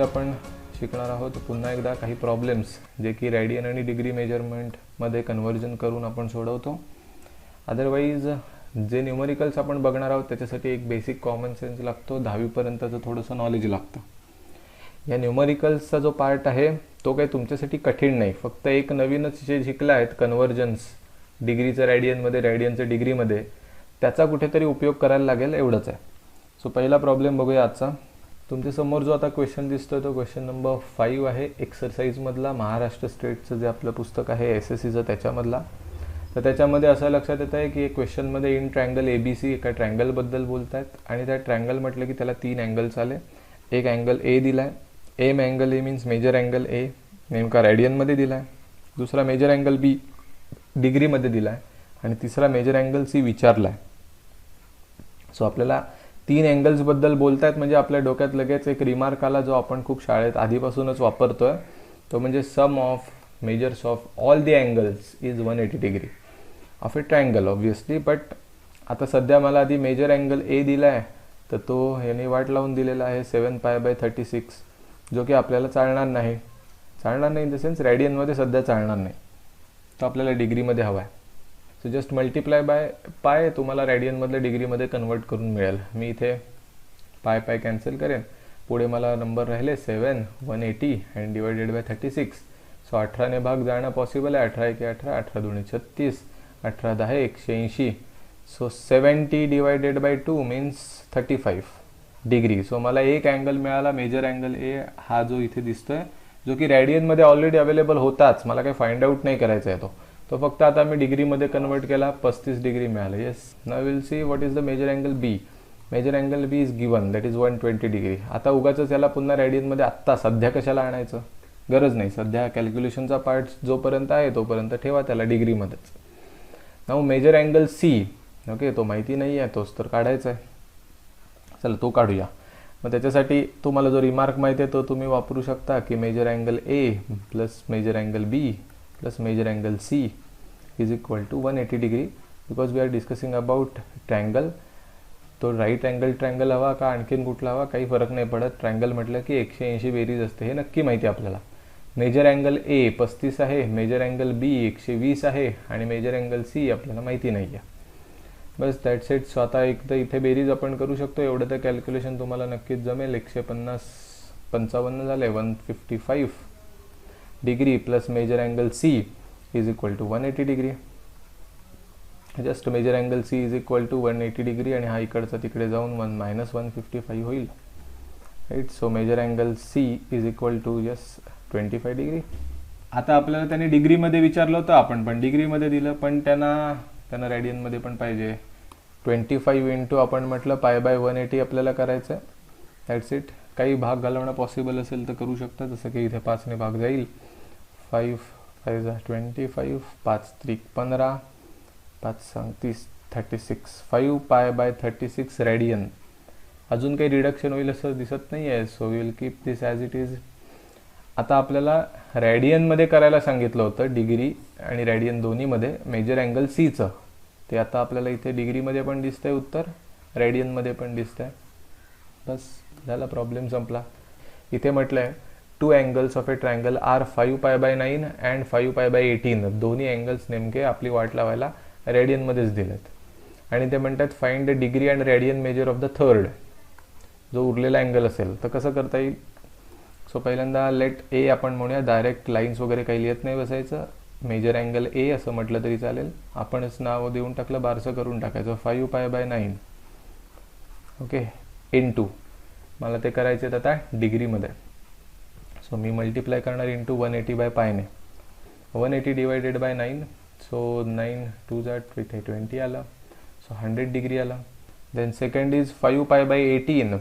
व्हिडिओमध्ये आपण शिकणार आहोत पुन्हा एकदा काही प्रॉब्लेम्स जे की रेडियन आणि डिग्री मेजरमेंटमध्ये कन्व्हर्जन करून आपण सोडवतो. अदरवाईज जे न्यूमरिकल्स आपण बघणार आहोत त्याच्यासाठी एक बेसिक कॉमन सेन्स लागतो, 10वीपर्यंतचं थोडंसं नॉलेज लागतं. या न्यूमरिकल्सचा जो पार्ट आहे तो काही तुमच्यासाठी कठीण नाही, फक्त एक नवीनच जे शिकलं आहेत कन्व्हर्जन्स डिग्रीचं रेडियनमध्ये, रेडियनचं डिग्रीमध्ये, त्याचा कुठेतरी उपयोग करायला लागेल एवढंच आहे. सो पहिला प्रॉब्लेम बघूया आजचा. तुमच्यासमोर जो आता क्वेश्चन दिसतोय तो क्वेश्चन नंबर 5 आहे एक्सरसाइजमधला, महाराष्ट्र स्टेटचं जे आपलं पुस्तक आहे SSCचं त्याच्यामधला. तर त्याच्यामध्ये असं लक्षात येतं आहे की क्वेश्चनमध्ये इन ट्रायंगल ABC एका ट्रायंगलबद्दल बोलत आहेत आणि त्या ट्रायंगल म्हटलं की त्याला 3 अँगल्स आले. एक अँगल A दिला आहे, M angle A means measure angle A नेमका रेडियनमध्ये दिला आहे, दुसरा मेजर अँगल B डिग्रीमध्ये दिला आहे आणि तिसरा मेजर अँगल C विचारला आहे. सो आपल्याला 3 अँगल्सबद्दल बोलत आहेत म्हणजे आपल्या डोक्यात लगेच एक रिमार्क आला जो आपण खूप शाळेत आधीपासूनच वापरतोय, तो म्हणजे sum of measures of all the angles is 180 degree of a triangle obviously. But आता सध्या मला आधी मेजर अँगल A दिला आहे तर तो याने वाट लावून दिलेला आहे 7π/36, जो की आपल्याला चालणार नाही इन द सेन्स रेडियनमध्ये सध्या चालणार नाही, तो आपल्याला डिग्रीमध्ये हवा आहे. सो जस्ट मल्टिप्लाय बाय पाय तुम्हाला रेडियनमधल्या डिग्रीमध्ये कन्वर्ट करून मिळेल. मी इथे पाय कॅन्सल करेन, पुढे मला नंबर राहिले 7 180 अँड डिवायडेड बाय 36. सो 18ने भाग जाणं पॉसिबल आहे, 18 × 18 18 × 36 18 10 180. So 70 divided by 2 means 35 degree. So मला एक अँगल मिळाला मेजर अँगल A, हा जो इथे दिसतोय, जो की रेडियनमध्ये ऑलरेडी अवेलेबल होताच, मला काही फाइंड आउट नाही करायचा आहे तो फक्त आता मी डिग्रीमध्ये कन्वर्ट केला, 35 डिग्री मिळालं. Yes, now will see what is the measure angle B. Measure angle B is given, that is 120 degree. आता उगाच याला पुन्हा रेडियनमध्ये आत्ता सध्या कशाला आणायचं, गरज नाही. सध्या कॅल्क्युलेशनचा पार्ट जोपर्यंत आहे तोपर्यंत ठेवा त्याला डिग्रीमध्येच. Now measure angle C, okay, तो माहिती नाही आहे, तोच तर काढायचा आहे. चला तो काढूया. मग त्याच्यासाठी तुम्हाला जो रिमार्क माहिती आहे तो तुम्ही वापरू शकता की measure angle A plus measure angle B plus measure angle C is equal to 180 degree. Because we are discussing about triangle, तो राईट अँगल ट्रायंगल हवा का आणखीन कुठला हवा काही फरक नाही पडत. ट्रायंगल म्हटलं की 180 बेरीज असते, हे नक्की माहिती आहे आपल्याला. मेजर अँगल A 35 आहे, मेजर अँगल B 120 आहे आणि मेजर अँगल C आपल्याला माहिती नाही आहे. बस दॅट्स इट. सो आता एकदा इथे बेरीज आपण करू शकतो, एवढं तर कॅल्क्युलेशन तुम्हाला नक्कीच जमेल. 155 झाले, 155 degree plus measure angle C is equal to 180 degree. Just measure angle C is equal to 180 degree आणि हा इकडचा तिकडे जाऊन 155 होईल, right. So measure angle C is equal to just 25 degree. आता आपल्याला त्याने डिग्रीमध्ये विचारलं होतं, आपण पण डिग्रीमध्ये दिलं, पण त्यांना रेडियनमध्ये पण पाहिजे. 25 इंटू आपण म्हटलं π/180 आपल्याला करायचं आहे, दॅट्स इट. काही भाग घालवणं पॉसिबल असेल तर करू शकता, जसं की इथे 5ने भाग जाईल, 5 5 25 5 3 15 5 30 36 5π/36 रेडियन. अजून काही रिडक्शन होईल असं दिसत नाही आहे, so will keep this as it is. आता आपल्याला रेडियनमध्ये करायला सांगितलं होतं डिग्री आणि रेडियन दोन्हीमध्ये मेजर अँगल Cचं, ते आता आपल्याला इथे डिग्रीमध्ये पण दिसतंय उत्तर, रेडियनमध्ये पण दिसतंय. बस झाला, प्रॉब्लेम संपला. इथे म्हटलं आहे 2 angles of a triangle are 5π/9 and 5π/18. दोन्ही अँगल्स नेमके आपली वाट लावायला रेडियनमध्येच दिलेत आणि ते म्हणतात find the degree and radian measure of the third, जो उरलेला अँगल असेल. तर कसं करता येईल? सो पहिल्यांदा लेट A आपण म्हणूया, डायरेक्ट लाईन्स वगैरे काही लिहित नाही बसायचं. मेजर अँगल A असं म्हटलं तरी चालेल, आपणच नाव देऊन टाकलं, बारसं करून टाकायचं. 5π/9 ओके इंटू, मला ते करायचे आहेत आता डिग्रीमध्ये. सो मी मल्टिप्लाय करणार इंटू 180/π ने. 180 डिवायडेड बाय 9, सो 9 2 20 आला, सो 100 डिग्री आला. देन सेकंड इज 5π/18,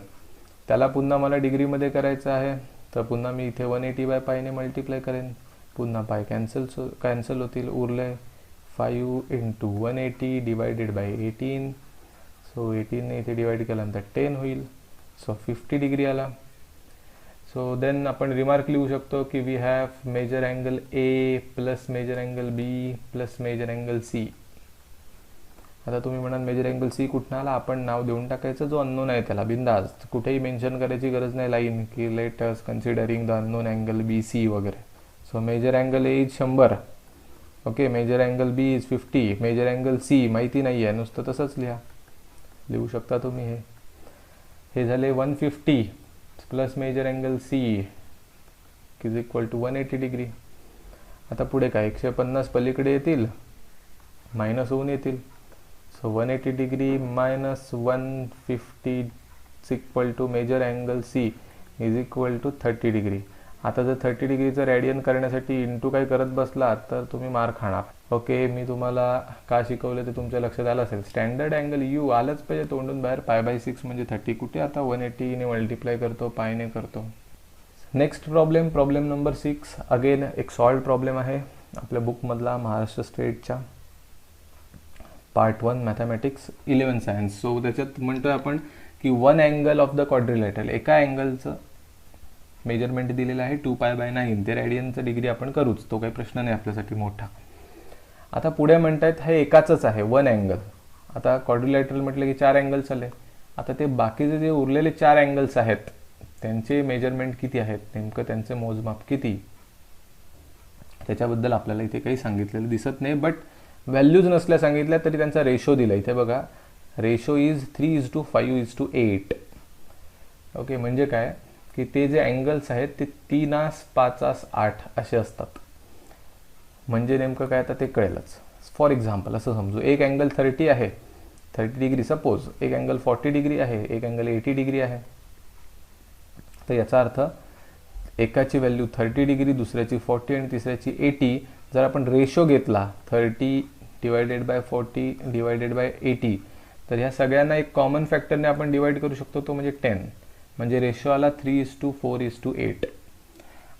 त्याला पुन्हा मला डिग्रीमध्ये करायचं आहे, तर पुन्हा मी इथे 180/π ने मल्टिप्लाय करेन, पुन्हा पाय कॅन्सल होतील, उरले 5 इंटू 180 डिवायडेड बाय 18. सो 18ने इथे डिवाइड केल्यानंतर 10 होईल, सो 50 डिग्री आला. सो देन आपण रिमार्क लिहू शकतो की we have measure angle A plus measure angle B plus measure angle C. आता तुम्ही म्हणाल मेजर अँगल सी कुठनं आला, आपण नाव देऊन टाकायचं जो अननोन आहे त्याला, बिंदास, कुठेही मेन्शन करायची गरज नाही लाईन की let us considering the unknown angle B C वगैरे. So measure angle A is 100, okay, measure angle B is 50, measure angle C माहिती नाही आहे, नुसतं तसंच लिहू शकता तुम्ही. हे झाले 150 plus measure angle C is equal to 180 degree. आता पुढे काय, 150 पलीकडे येतील, मायनस होऊन येतील. So 180 degree minus 150 is equal to measure angle C is equal to 30 degree. आता जर 30 डिग्रीचं रेडियन करण्यासाठी इंटू काय करत बसला तर तुम्ही मार खाणार. ओके, मी तुम्हाला का शिकवलं ते तुमच्या लक्षात आलं असेल. स्टँडर्ड अँगल यू आलंच पाहिजे तोंडून बाहेर. π/6 म्हणजे 30. कुठे आता 180ने मल्टिप्लाय करतो, पायने करतो. Next problem number 6. अगेन एक सॉल्ड प्रॉब्लेम आहे आपल्या बुकमधला, महाराष्ट्र स्टेटच्या पार्ट 1 मॅथमॅटिक्स 11 सायन्स. सो त्याच्यात म्हणतोय आपण की 1 अँगल ऑफ द क्वाड्रिलॅटरल, एका अँगलचं मेजरमेंट दिलेलं आहे 2π/9. ते रेडियनचं डिग्री आपण करूच, तो काही प्रश्न नाही आपल्यासाठी मोठा. आता पुढे म्हणतायत हे एकाचंच आहे 1 अँगल. आता क्वाड्रिलॅटरल म्हटलं की 4 अँगल्स आले. आता ते बाकीचे जे उरलेले 4 अँगल्स आहेत त्यांचे मेजरमेंट किती आहेत, नेमकं त्यांचे मोजमाप किती, त्याच्याबद्दल आपल्याला इथे काही सांगितलेलं दिसत नाही. बट व्हॅल्यूज नसल्या सांगितल्या तरी त्यांचा रेशो दिला इथे बघा. Ratio is 3:5:8. ओके, म्हणजे काय की ते जे अँगल्स आहेत ते 3:5:8 असे असतात. म्हणजे नेमकं काय आता ते कळेलच. फॉर एक्झाम्पल असं समजू, एक अँगल 30 आहे, 30 डिग्री सपोज, एक अँगल 40 डिग्री आहे, एक अँगल 80 डिग्री आहे. तर याचा अर्थ एकाची व्हॅल्यू 30 डिग्री, दुसऱ्याची 40 आणि तिसऱ्याची 80. जर आपण रेशो घेतला 30 डिवायडेड बाय 40 डिवायडेड बाय 80, तर ह्या सगळ्यांना एक कॉमन फॅक्टरने आपण डिवाइड करू शकतो, तो म्हणजे 10. म्हणजे रेशो आला 3:4:8.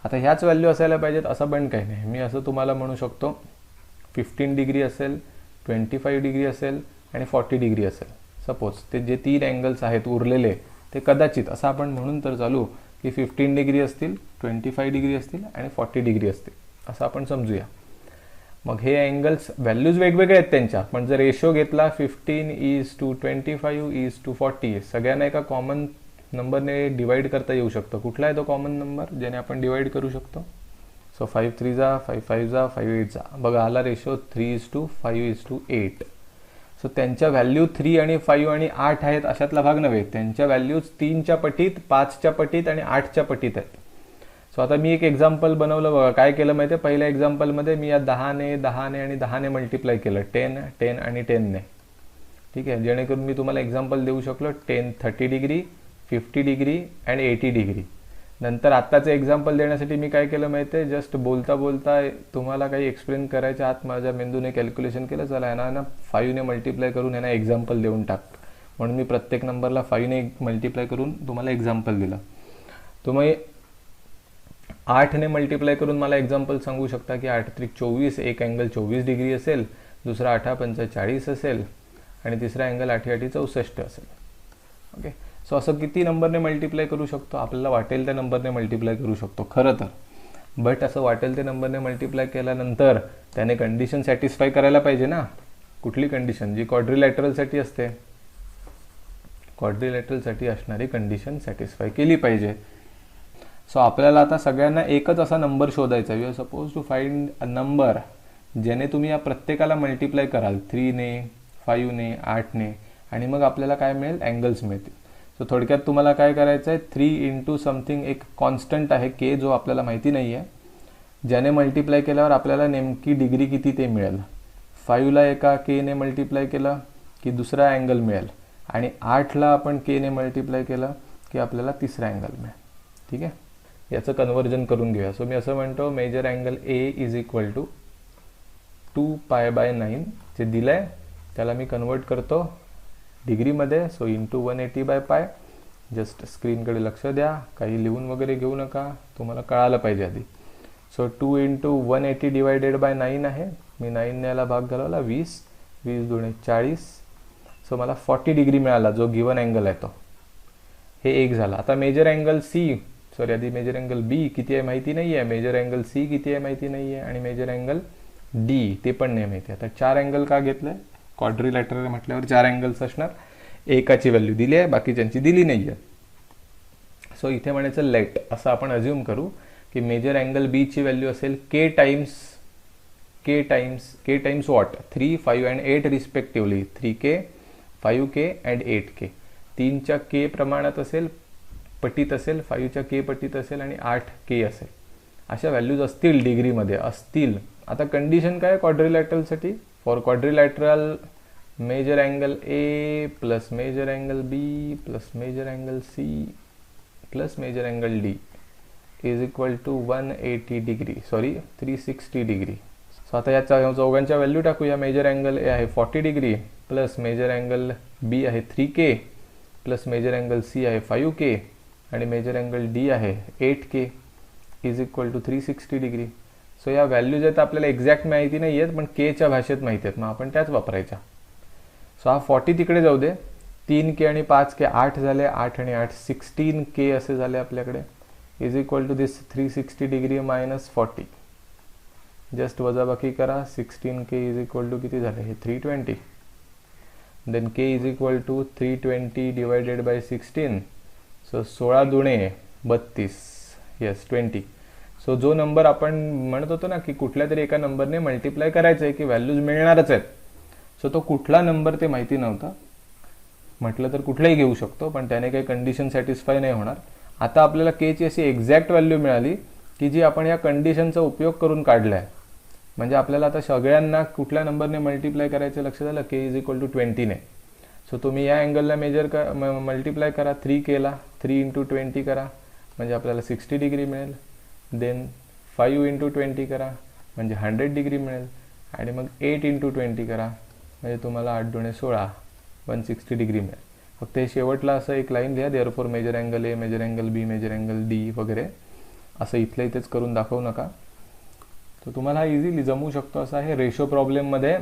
आता ह्याच व्हॅल्यू असायला पाहिजेत असं पण काही नाही. मी असं तुम्हाला म्हणू शकतो 15 डिग्री असेल, 25 डिग्री असेल आणि 40 डिग्री असेल. सपोज ते जे 3 अँगल्स आहेत उरलेले ते कदाचित असं आपण म्हणून तर चालू की 15 डिग्री असतील, 25 डिग्री असतील आणि 40 डिग्री असतील असं आपण समजूया. मग हे अँगल्स व्हॅल्यूज वेगवेगळे आहेत त्यांच्या, पण जर रेशो घेतला 15:25:40 सगळ्यांना एका कॉमन नंबरने डिवाइड करता येऊ शकतो. कुठला आहे तो कॉमन नंबर ज्याने आपण डिवाइड करू शकतो. सो 5 3 जा, 5 5 जा, 5 8 जा. बघा आला रेशो 3:5:8. सो त्यांच्या व्हॅल्यू 3 आणि 5 आणि 8 आहेत अशातला भाग नव्हे. त्यांच्या व्हॅल्यूज 3च्या पटीत, 5च्या पटीत आणि 8च्या पटीत आहेत. सो आता मी एक एक्झाम्पल बनवलं बघा. काय केलं माहिती आहे, पहिल्या एक्झाम्पलमध्ये मी या 10ने 10ने आणि 10ने मल्टिप्लाय केलं, 10 10 आणि 10ने. ठीक आहे, जेणेकरून मी तुम्हाला एक्झाम्पल देऊ शकलो 30 डिग्री, 50 डिग्री अँड 80 डिग्री. नंतर आत्ताचं एक्झाम्पल देण्यासाठी मी काय केलं माहिती आहे, जस्ट बोलता बोलता तुम्हाला काही एक्सप्लेन करायच्या आत माझ्या मेंदूने कॅल्क्युलेशन केलं, चला ह्यांना 5ने मल्टिप्लाय करून ह्यांना एक्झाम्पल देऊन टाक. म्हणून मी प्रत्येक नंबरला 5ने मल्टिप्लाय करून तुम्हाला एक्झाम्पल दिलं. तुम्ही 8ने मल्टिप्लाय करून मला एक्झाम्पल सांगू शकता की 8 त्रिक 24, एक अँगल 24 डिग्री असेल, दुसरा 8 पंचा 40 असेल आणि तिसरा अँगल 8 8 64 असेल. ओके, सो असं किती नंबरने मल्टिप्लाय करू शकतो, आपल्याला वाटेल त्या नंबरने मल्टिप्लाय करू शकतो खरं तर. बट असं वाटेल त्या नंबरने मल्टिप्लाय केल्यानंतर त्याने कंडिशन सॅटिस्फाय करायला पाहिजे ना. कुठली कंडिशन, जी क्वाड्रिलॅटरलसाठी असते, क्वाड्रिलॅटरलसाठी असणारी कंडिशन सॅटिस्फाय केली पाहिजे. सो आपल्याला आता सगळ्यांना एकच असा नंबर शोधायचा. You are supposed to find a number ज्याने तुम्ही या प्रत्येकाला मल्टिप्लाय कराल 3ने, 5ने, 8ने आणि मग आपल्याला काय मिळेल, अँगल्स मिळतील. सो थोडक्यात तुम्हाला काय करायचं आहे, 3 इंटू समथिंग एक कॉन्स्टंट आहे के जो आपल्याला माहिती नाही आहे, ज्याने मल्टिप्लाय केल्यावर आपल्याला नेमकी डिग्री किती ते मिळेल. 5ला एका केने मल्टिप्लाय केलं की दुसरा अँगल मिळेल आणि 8ला आपण केने मल्टिप्लाय केलं की आपल्याला तिसरा अँगल मिळेल. ठीक आहे, याचं कन्वर्जन करून घेऊया. सो मी असं म्हणतो measure angle A is equal to 2π/9 जे दिलं आहे त्याला मी कन्वर्ट करतो डिग्रीमध्ये. So into 180/π. जस्ट स्क्रीनकडे लक्ष द्या, काही लिहून वगैरे घेऊ नका, तुम्हाला कळालं पाहिजे आधी. सो 2 इंटू 180 डिवायडेड बाय 9 आहे. मी 9ने याला भाग घालवला, 20 20 दुणे 40. सो मला 40 डिग्री मिळाला जो गिवन अँगल आहे तो. हे एक झालं. आता मेजर अँगल सी, सॉरी आधी मेजर अँगल बी किती आहे माहिती नाही आहे, मेजर अँगल सी किती आहे माहिती नाही आहे आणि मेजर अँगल डी ते पण नाही माहिती. आता 4 अँगल का घेतलंय, क्वाड्रिलॅटरल म्हटल्यावर 4 अँगल्स असणार, एकाची व्हॅल्यू दिली आहे, बाकीच्यांची दिली नाही आहे. सो इथे म्हणायचं लेट असं आपण अज्युम करू की मेजर अँगल बी ची व्हॅल्यू असेल K times what 3, 5 and 8 respectively. 3K, 5K and 8K. 3च्या के प्रमाणात असेल, पटीत असेल, 5च्या के पटीत असेल आणि 8K असेल. अशा व्हॅल्यूज असतील डिग्रीमध्ये असतील. आता कंडिशन काय क्वाड्रिलॅटरलसाठी? For quadrilateral measure angle A plus measure angle B plus measure angle C plus measure angle D is equal to 180 degree, sorry 360 degree. So आता या चौघांच्या व्हॅल्यू टाकूया. मेजर अँगल ए आहे 40 डिग्री प्लस मेजर अँगल बी आहे 3K plus measure angle C आहे 5K आणि measure angle D आहे 8K is equal to 360 degree. So या व्हॅल्यूज आहेत आपल्याला एक्झॅक्ट माहिती नाही आहेत, पण केच्या भाषेत माहिती आहेत, मग आपण त्याच वापरायच्या. सो हा 40 तिकडे जाऊ दे. 3K आणि 5K 8 झाले, 8 आणि 8 16K असे झाले आपल्याकडे is equal to this 360 degree minus 40. Just वजाबाकी करा. 16K इज इक्वल टू किती झाले हे 320. Then K is equal to 320 divided by 16. So 16 दुणे 32, येस 20. सो जो नंबर आपण म्हणत होतो ना की कुठल्या तरी एका नंबरने मल्टिप्लाय करायचं आहे की व्हॅल्यूज मिळणारच आहेत. सो तो कुठला नंबर ते माहिती नव्हता. म्हटलं तर कुठलाही घेऊ शकतो, पण त्याने काही कंडिशन सॅटिस्फाय नाही होणार. आता आपल्याला केची अशी एक्झॅक्ट व्हॅल्यू मिळाली की जी आपण या कंडिशनचा उपयोग करून काढला आहे. म्हणजे आपल्याला आता सगळ्यांना कुठल्या नंबरने मल्टिप्लाय करायचं लक्षात आलं. K इज इक्वल टू 20 ने. सो तुम्ही या अँगलला मल्टिप्लाय करा 3Kला, 3 इंटू 20 करा म्हणजे आपल्याला 60 डिग्री मिळेल. देन 5 इंटू 20 करा म्हणजे 100 डिग्री मिळेल आणि मग 8 इंटू 20 करा म्हणजे तुम्हाला 8 दुणे 16 160 डिग्री मिळेल. फक्त हे शेवटला असं एक लाईन लिहा, therefore measure angle A, measure angle B, measure angle D वगैरे असं इथल्या इथेच करून दाखवू नका. तर तुम्हाला हा इझिली जमू शकतो. असं आहे रेशो प्रॉब्लेममध्ये.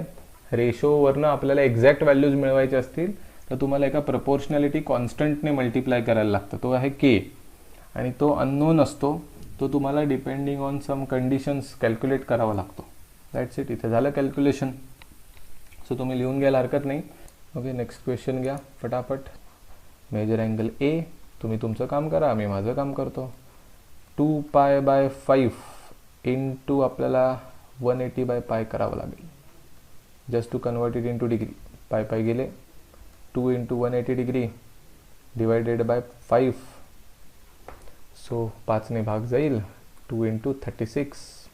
रेशोवरनं आपल्याला एक्झॅक्ट व्हॅल्यूज मिळवायचे असतील तर तुम्हाला एका प्रपोर्शनॅलिटी कॉन्स्टंटने मल्टिप्लाय करायला लागतं. तो आहे K आणि तो अननोन असतो. तो तुम्हाला depending on some conditions calculate करावा लागतो. That's it. इथे झालं कॅल्क्युलेशन. सो तुम्ही लिहून घ्यायला हरकत नाही. ओके, नेक्स्ट क्वेश्चन घ्या फटाफट. मेजर अँगल ए, तुम्ही तुमचं काम करा, मी माझं काम करतो. 2π/5 इंटू आपल्याला 180/π करावं लागेल. Just to convert it into degree. Pi गेले. 2 into 180 degree divided by 5. So 5 ने भाग जाईल. 2 इंटू 36,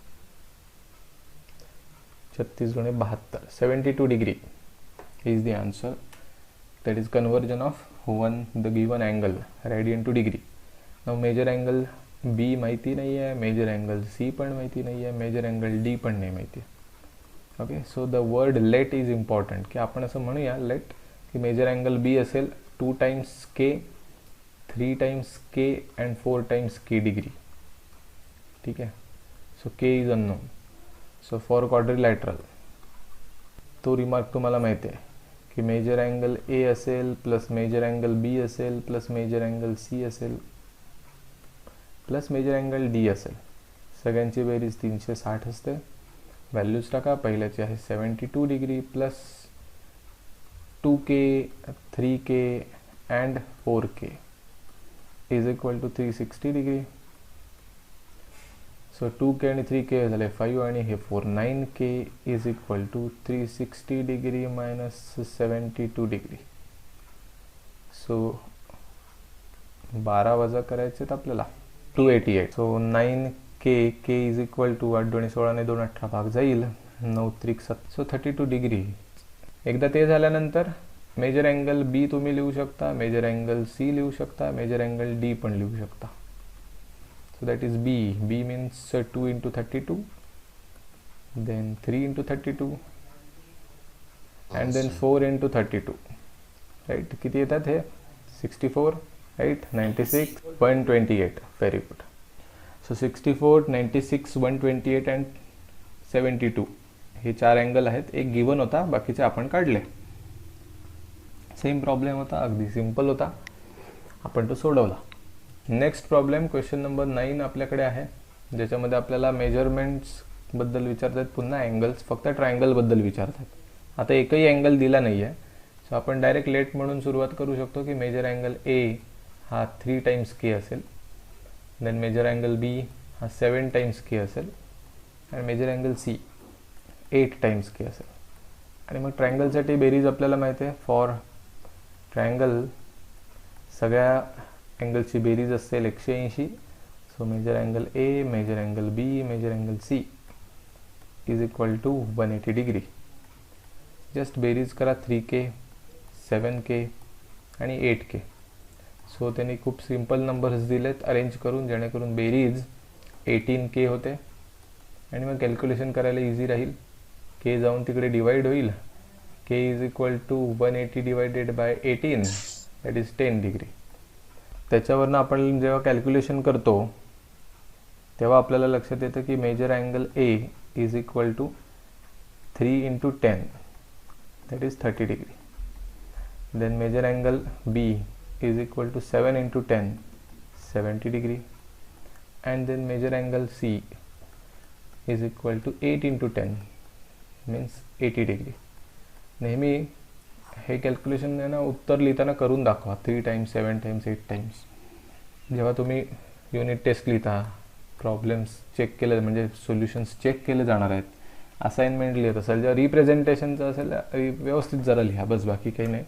36 गुणे 72, 72 degree is the answer. That is conversion of the given angle radian to degree. Now measure angle B माहिती नाही आहे, major angle C पण माहिती नाही आहे, मेजर अँगल D पण नाही माहिती आहे. Okay, so the word let is important. की आपण असं म्हणूया लेट की मेजर अँगल B असेल 2 times K, 3 times K and 4 times K degree. ठीक आहे. So K is unknown. So for quadrilateral तो रिमार्क तुम्हाला माहिती आहे की मेजर अँगल ए असेल प्लस मेजर अँगल बी असेल प्लस मेजर अँगल सी असेल प्लस मेजर अँगल डी असेल. सगळ्यांची बेरीज 360 असते. व्हॅल्यूज टाका. पहिल्याची आहे 72 degree plus 2K, 3K and 4K is equal to 360 degree. So 2K आणि 3K झाले 5 आणि हे 4, 9K is equal to 360 degree minus 72 degree. So 12 वजा करायचे आपल्याला 288. So 9K, K is equal to 8 2 16 ने 2 18 भाग जाईल 9 3 7. So 32 degree. एकदा ते झाल्यानंतर मेजर अँगल बी तुम्ही लिहू शकता, मेजर अँगल सी लिहू शकता, मेजर अँगल डी पण लिहू शकता. So that is B. B means 2 into 32, then 3 into 32, and then 4 into 32. Right? किती येतात हे? 64, right? 96, 128. Very good. So 64, 96, 128 and 72. हे 4 अँगल आहेत. एक गिवन होता, बाकीचे आपण काढले. सेम प्रॉब्लेम होता, अगदी सिंपल होता. आपण तो सोडवला. नेक्स्ट प्रॉब्लेम क्वेश्चन नंबर 9 आपल्याकडे आहे, ज्याच्यामध्ये आपल्याला मेजरमेंट्स बद्दल विचारतात. पुन्हा अँगल्स, फक्त ट्रायंगल बद्दल विचारतात. आता एकही अँगल दिला नाही आहे, सो आपण डायरेक्ट लेट म्हणून सुरुवात करू शकतो की मेजर अँगल ए हा 3 टाइम्स के असेल, देन मेजर अँगल बी हा 7 टाइम्स के असेल, आणि मेजर अँगल सी 8 टाइम्स के असेल. आणि मग ट्रायंगलसाठी बेरीज आपल्याला माहिती आहे, फॉर ट्रायंगल सगळ्या अँगलची बेरीज असेल 180. So measure angle A, measure angle B, measure angle C is equal to 180 degree. Just बेरीज करा 3K, 7K आणि 8K. सो त्यांनी खूप सिंपल नंबर्स दिलेत अरेंज करून, जेणेकरून बेरीज 18K होते. आणि मग कॅल्क्युलेशन करायला इझी राहील. K जाऊन तिकडे डिवाइड होईल. K is equal to 180 divided by 18, that is 10 degree. त्याच्यावरनं आपण जेव्हा कॅल्क्युलेशन करतो तेव्हा आपल्याला लक्षात येतं की measure angle A is equal to 3 × 10, that is 30 degree. Then measure angle B is equal to 7 × 10, 70 degree. And then measure angle C is equal to 8 × 10, means 80 degree. नेहमी हे कॅल्क्युलेशन आहे ना उत्तर लिहिताना करून दाखवा, 3 टाइम्स, 7 टाइम्स, 8 टाइम्स. जेव्हा तुम्ही युनिट टेस्ट लिहिता, प्रॉब्लेम्स चेक केले म्हणजे सोल्युशन्स चेक केले जाणार आहेत, असाइनमेंट लिहित असाल, जेव्हा रिप्रेझेंटेशनचं असेल व्यवस्थित जरा लिहा, बस बाकी काही नाही.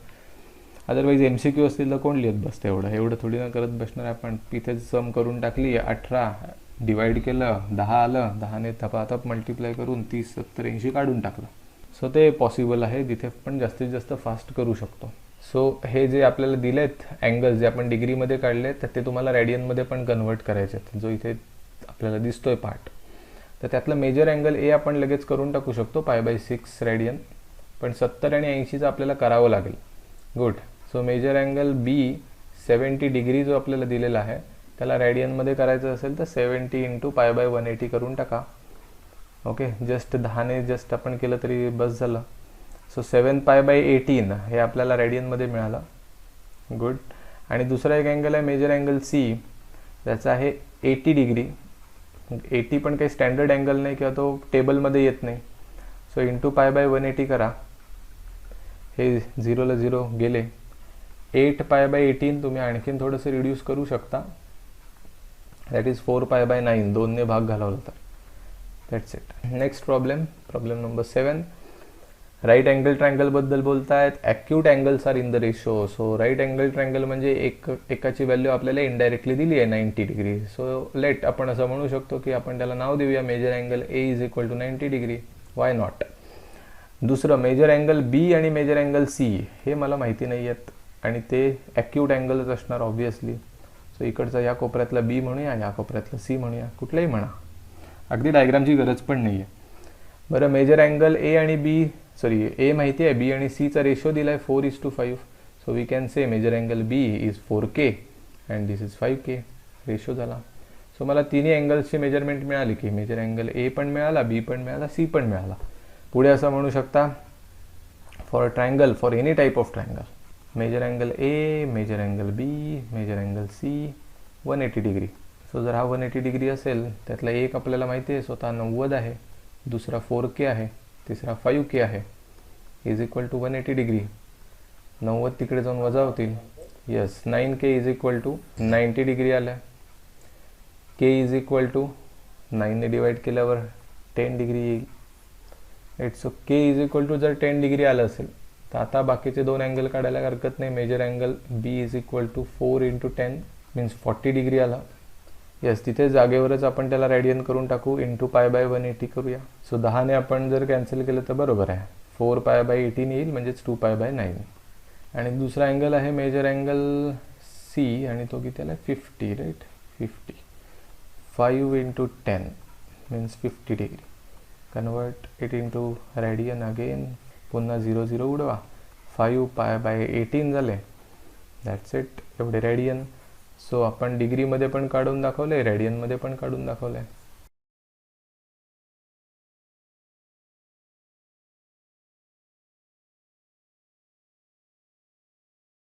अदरवाईज MCQ असतील तर कोण लिहित बसतं एवढं थोडी ना करत बसणार. आपण तिथे सम करून टाकली, 18 डिवाइड केलं, 10 आलं, 10ने थपाथप मल्टिप्लाय करून 30, 70, 80 काढून टाकलं. सो ते पॉसिबल आहे, तिथे पण जास्तीत जास्त फास्ट करू शकतो. सो हे जे आपल्याला दिलेत अँगल्स जे आपण डिग्रीमध्ये काढले तर ते तुम्हाला रेडियनमध्ये पण कन्वर्ट करायचे आहेत. जो इथे आपल्याला दिसतोय पार्ट, तर त्यातलं मेजर अँगल ए आपण लगेच करून टाकू शकतो π/6 रेडियन, पण 70 आणि 80चं आपल्याला करावं लागेल. गुड. सो मेजर अँगल बी 70 डिग्री जो आपल्याला दिलेला आहे त्याला रेडियनमध्ये करायचं असेल तर 70 × π/180 करून टाका. ओके, जस्ट 10ने जस्ट आपण केलं तरी बस झालं. सो 7π/18 हे आपल्याला रेडियनमध्ये मिळालं. गुड. आणि दुसरा एक अँगल आहे मेजर अँगल सी, त्याचा आहे 80 डिग्री. 80 पण काही स्टँडर्ड अँगल नाही किंवा तो टेबलमध्ये येत नाही. सो × π/180 करा, हे 0ला 0 गेले. 8π/18 तुम्ही आणखीन थोडंसं रिड्यूस करू शकता, दॅट इज 4π/9, 2ने भाग घालवला तर. That's it. Next problem number 7. Right angle triangle बद्दल बोलतायत. Acute angles are in the ratio. So right angle triangle म्हणजे एकाची व्हॅल्यू आपल्याला इनडायरेक्टली दिली आहे 90 डिग्री. सो लेट आपण असं म्हणू शकतो की आपण त्याला नाव देऊया measure angle A is equal to 90 degree. Why not. दुसरं मेजर अँगल बी आणि मेजर अँगल सी हे मला माहिती नाही आहेत आणि ते ॲक्यूट अँगलच असणार ऑब्व्हियसली. सो इकडचा या कोपऱ्यातला बी म्हणूया, या कोपऱ्यातला सी म्हणूया, कुठलाही म्हणा, अगदी डायग्रामची गरज पण नाही आहे. बरं, मेजर अँगल ए आणि बी ए माहिती आहे, बी आणि सीचा रेशो दिला आहे 4:5. So we can say measure angle B is 4K and this is 5K. Ratio झाला. सो मला तिन्ही अँगल्सची मेजरमेंट मिळाली की मेजर अँगल ए पण मिळाला, बी पण मिळाला, सी पण मिळाला. पुढे असं म्हणू शकता for triangle, for any type of triangle, measure angle A, measure angle B, measure angle C 180 degree. So जर हा 180 डिग्री असेल, त्यातला एक आपल्याला माहिती आहे स्वतः 90 आहे, दुसरा 4K आहे, तिसरा 5K आहे, इज इक्वल टू 180 डिग्री. 90 तिकडे जाऊन वजा होतील. Yes, 9K is equal to 90 degree आलं. K इज इक्वल टू 9ने डिवाइड केल्यावर 10 डिग्री येईल. It's so K is equal to जर 10 डिग्री आलं असेल तर आता बाकीचे दोन अँगल काढायला हरकत नाही. Measure angle B is equal to 4 × 10 means 40 degree आला. यस, तिथे जागेवरच आपण त्याला रेडियन करून टाकू, × π/180 करूया. सो 10ने आपण जर कॅन्सल केलं तर बरोबर आहे, 4π/18 येईल म्हणजेच 2π/9. आणि दुसरा अँगल आहे मेजर अँगल सी आणि तो किती आला 50, right, 50. 5 × 10 means 50 degree. Convert it into radian again, पुन्हा 0 0 उडवा, 5π/18 झाले. दॅट्स इट, एवढे रेडियन. सो आपण डिग्रीमध्ये पण काढून दाखवले, रेडियनमध्ये पण काढून दाखवले.